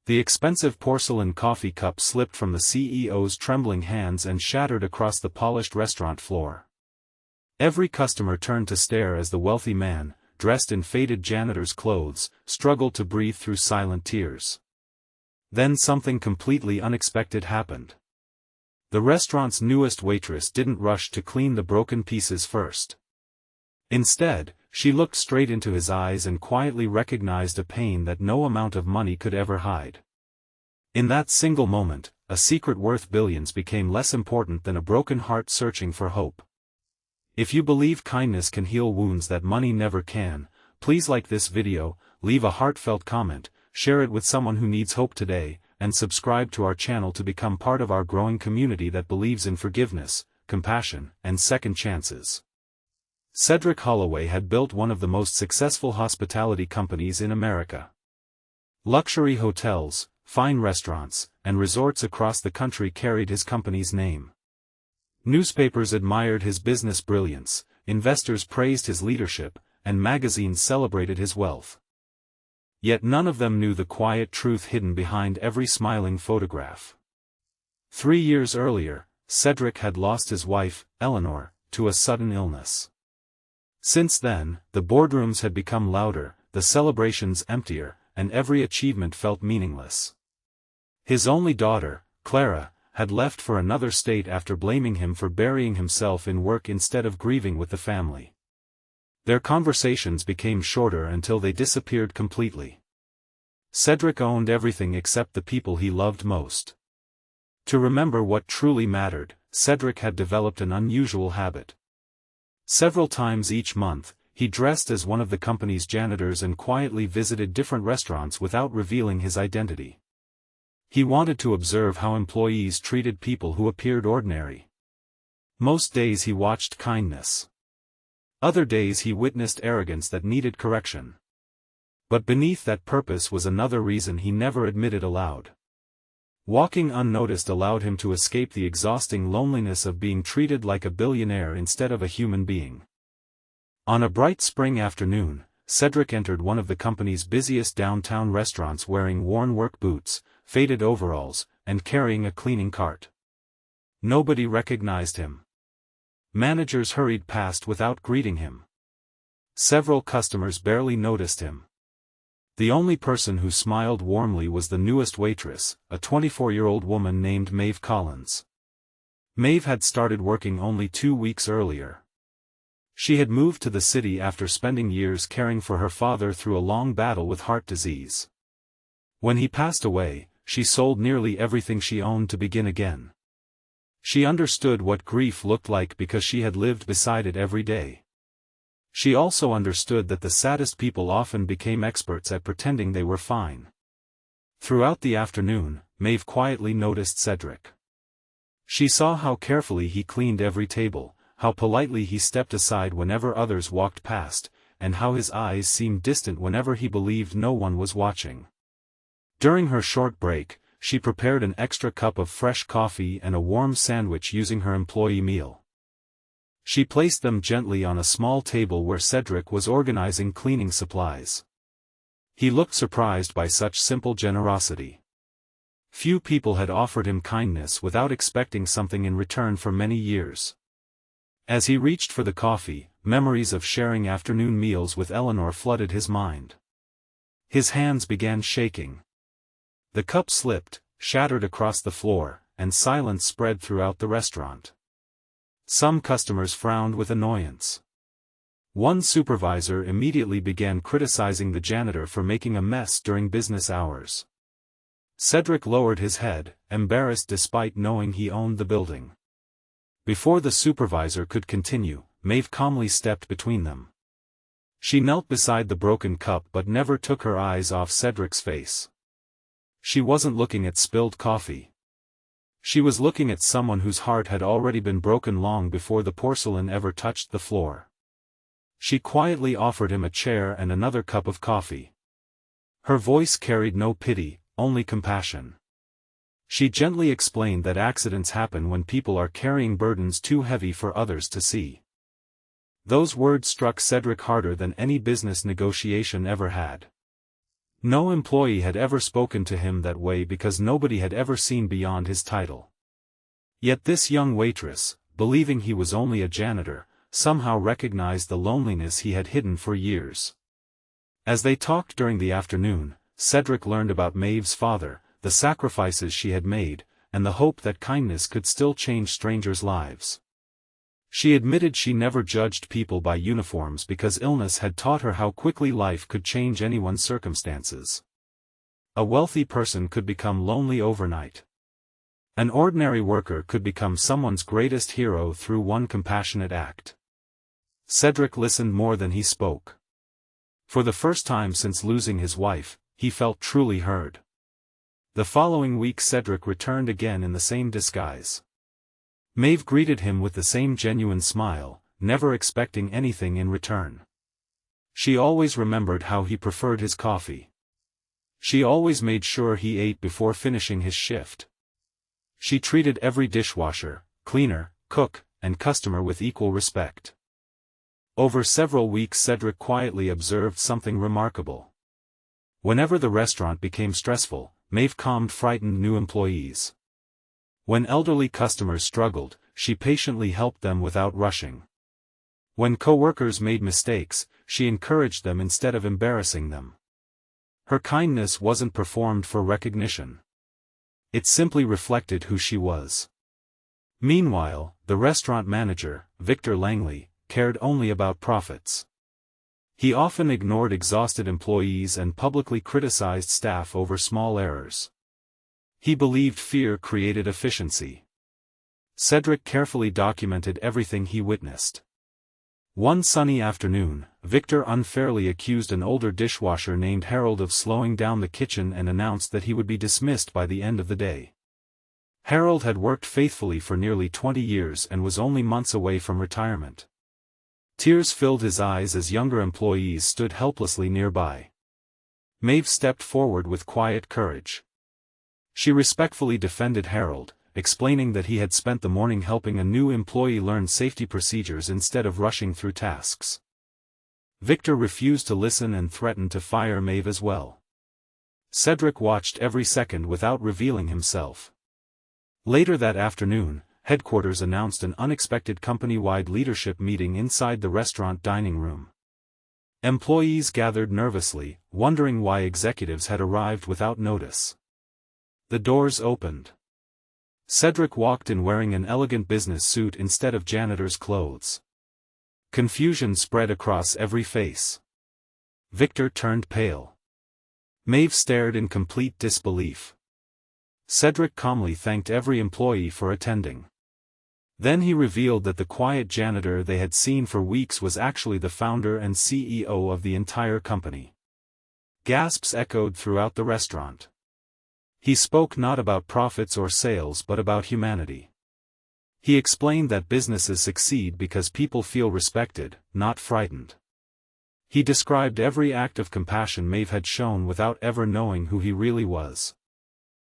The expensive porcelain coffee cup slipped from the CEO's trembling hands and shattered across the polished restaurant floor. Every customer turned to stare as the wealthy man, dressed in faded janitor's clothes, struggled to breathe through silent tears. Then something completely unexpected happened. The restaurant's newest waitress didn't rush to clean the broken pieces first. Instead, she looked straight into his eyes and quietly recognized a pain that no amount of money could ever hide. In that single moment, a secret worth billions became less important than a broken heart searching for hope. If you believe kindness can heal wounds that money never can, please like this video, leave a heartfelt comment, share it with someone who needs hope today, and subscribe to our channel to become part of our growing community that believes in forgiveness, compassion, and second chances. Cedric Holloway had built one of the most successful hospitality companies in America. Luxury hotels, fine restaurants, and resorts across the country carried his company's name. Newspapers admired his business brilliance, investors praised his leadership, and magazines celebrated his wealth. Yet none of them knew the quiet truth hidden behind every smiling photograph. 3 years earlier, Cedric had lost his wife, Eleanor, to a sudden illness. Since then, the boardrooms had become louder, the celebrations emptier, and every achievement felt meaningless. His only daughter, Clara, had left for another state after blaming him for burying himself in work instead of grieving with the family. Their conversations became shorter until they disappeared completely. Cedric owned everything except the people he loved most. To remember what truly mattered, Cedric had developed an unusual habit. Several times each month, he dressed as one of the company's janitors and quietly visited different restaurants without revealing his identity. He wanted to observe how employees treated people who appeared ordinary. Most days he watched kindness. Other days he witnessed arrogance that needed correction. But beneath that purpose was another reason he never admitted aloud. Walking unnoticed allowed him to escape the exhausting loneliness of being treated like a billionaire instead of a human being. On a bright spring afternoon, Cedric entered one of the company's busiest downtown restaurants wearing worn work boots, faded overalls, and carrying a cleaning cart. Nobody recognized him. Managers hurried past without greeting him. Several customers barely noticed him. The only person who smiled warmly was the newest waitress, a 24-year-old woman named Maeve Collins. Maeve had started working only 2 weeks earlier. She had moved to the city after spending years caring for her father through a long battle with heart disease. When he passed away, she sold nearly everything she owned to begin again. She understood what grief looked like because she had lived beside it every day. She also understood that the saddest people often became experts at pretending they were fine. Throughout the afternoon, Maeve quietly noticed Cedric. She saw how carefully he cleaned every table, how politely he stepped aside whenever others walked past, and how his eyes seemed distant whenever he believed no one was watching. During her short break, she prepared an extra cup of fresh coffee and a warm sandwich using her employee meal. She placed them gently on a small table where Cedric was organizing cleaning supplies. He looked surprised by such simple generosity. Few people had offered him kindness without expecting something in return for many years. As he reached for the coffee, memories of sharing afternoon meals with Eleanor flooded his mind. His hands began shaking. The cup slipped, shattered across the floor, and silence spread throughout the restaurant. Some customers frowned with annoyance. One supervisor immediately began criticizing the janitor for making a mess during business hours. Cedric lowered his head, embarrassed despite knowing he owned the building. Before the supervisor could continue, Maeve calmly stepped between them. She knelt beside the broken cup but never took her eyes off Cedric's face. She wasn't looking at spilled coffee. She was looking at someone whose heart had already been broken long before the porcelain ever touched the floor. She quietly offered him a chair and another cup of coffee. Her voice carried no pity, only compassion. She gently explained that accidents happen when people are carrying burdens too heavy for others to see. Those words struck Cedric harder than any business negotiation ever had. No employee had ever spoken to him that way because nobody had ever seen beyond his title. Yet this young waitress, believing he was only a janitor, somehow recognized the loneliness he had hidden for years. As they talked during the afternoon, Cedric learned about Maeve's father, the sacrifices she had made, and the hope that kindness could still change strangers' lives. She admitted she never judged people by uniforms because illness had taught her how quickly life could change anyone's circumstances. A wealthy person could become lonely overnight. An ordinary worker could become someone's greatest hero through one compassionate act. Cedric listened more than he spoke. For the first time since losing his wife, he felt truly heard. The following week Cedric returned again in the same disguise. Maeve greeted him with the same genuine smile, never expecting anything in return. She always remembered how he preferred his coffee. She always made sure he ate before finishing his shift. She treated every dishwasher, cleaner, cook, and customer with equal respect. Over several weeks Cedric quietly observed something remarkable. Whenever the restaurant became stressful, Maeve calmed frightened new employees. When elderly customers struggled, she patiently helped them without rushing. When co-workers made mistakes, she encouraged them instead of embarrassing them. Her kindness wasn't performed for recognition. It simply reflected who she was. Meanwhile, the restaurant manager, Victor Langley, cared only about profits. He often ignored exhausted employees and publicly criticized staff over small errors. He believed fear created efficiency. Cedric carefully documented everything he witnessed. One sunny afternoon, Victor unfairly accused an older dishwasher named Harold of slowing down the kitchen and announced that he would be dismissed by the end of the day. Harold had worked faithfully for nearly 20 years and was only months away from retirement. Tears filled his eyes as younger employees stood helplessly nearby. Maeve stepped forward with quiet courage. She respectfully defended Harold, explaining that he had spent the morning helping a new employee learn safety procedures instead of rushing through tasks. Victor refused to listen and threatened to fire Maeve as well. Cedric watched every second without revealing himself. Later that afternoon, headquarters announced an unexpected company-wide leadership meeting inside the restaurant dining room. Employees gathered nervously, wondering why executives had arrived without notice. The doors opened. Cedric walked in wearing an elegant business suit instead of janitor's clothes. Confusion spread across every face. Victor turned pale. Maeve stared in complete disbelief. Cedric calmly thanked every employee for attending. Then he revealed that the quiet janitor they had seen for weeks was actually the founder and CEO of the entire company. Gasps echoed throughout the restaurant. He spoke not about profits or sales but about humanity. He explained that businesses succeed because people feel respected, not frightened. He described every act of compassion Maeve had shown without ever knowing who he really was.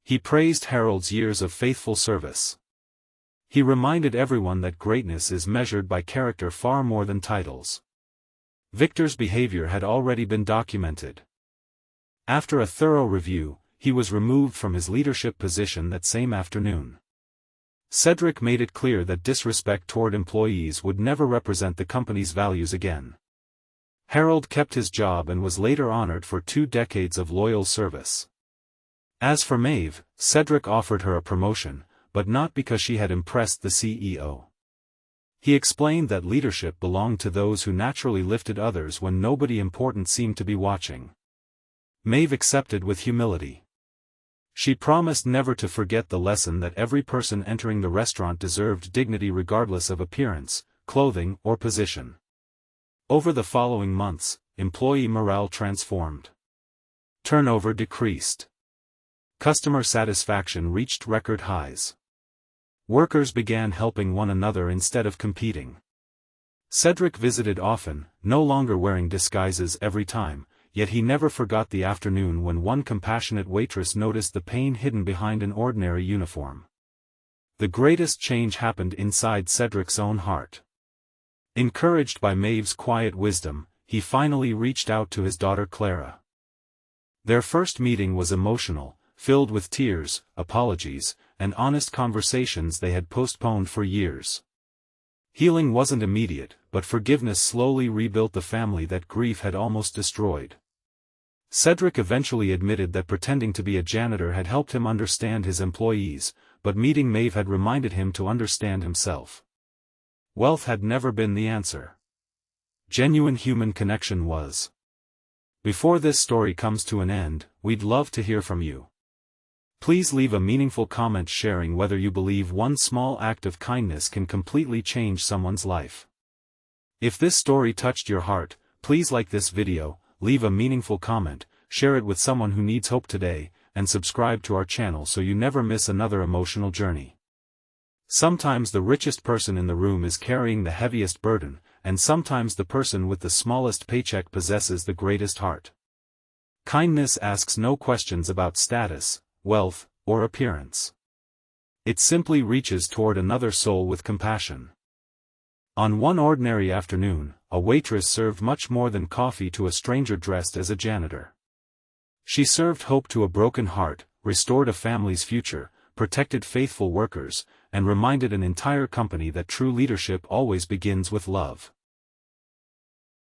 He praised Harold's years of faithful service. He reminded everyone that greatness is measured by character far more than titles. Victor's behavior had already been documented. After a thorough review, he was removed from his leadership position that same afternoon. Cedric made it clear that disrespect toward employees would never represent the company's values again. Harold kept his job and was later honored for 2 decades of loyal service. As for Maeve, Cedric offered her a promotion, but not because she had impressed the CEO. He explained that leadership belonged to those who naturally lifted others when nobody important seemed to be watching. Maeve accepted with humility. She promised never to forget the lesson that every person entering the restaurant deserved dignity regardless of appearance, clothing, or position. Over the following months, employee morale transformed. Turnover decreased. Customer satisfaction reached record highs. Workers began helping one another instead of competing. Cedric visited often, no longer wearing disguises every time, yet he never forgot the afternoon when one compassionate waitress noticed the pain hidden behind an ordinary uniform. The greatest change happened inside Cedric's own heart. Encouraged by Maeve's quiet wisdom, he finally reached out to his daughter Clara. Their first meeting was emotional, filled with tears, apologies, and honest conversations they had postponed for years. Healing wasn't immediate, but forgiveness slowly rebuilt the family that grief had almost destroyed. Cedric eventually admitted that pretending to be a janitor had helped him understand his employees, but meeting Maeve had reminded him to understand himself. Wealth had never been the answer. Genuine human connection was. Before this story comes to an end, we'd love to hear from you. Please leave a meaningful comment sharing whether you believe one small act of kindness can completely change someone's life. If this story touched your heart, please like this video, leave a meaningful comment, share it with someone who needs hope today, and subscribe to our channel so you never miss another emotional journey. Sometimes the richest person in the room is carrying the heaviest burden, and sometimes the person with the smallest paycheck possesses the greatest heart. Kindness asks no questions about status, wealth, or appearance. It simply reaches toward another soul with compassion. On one ordinary afternoon, a waitress served much more than coffee to a stranger dressed as a janitor. She served hope to a broken heart, restored a family's future, protected faithful workers, and reminded an entire company that true leadership always begins with love.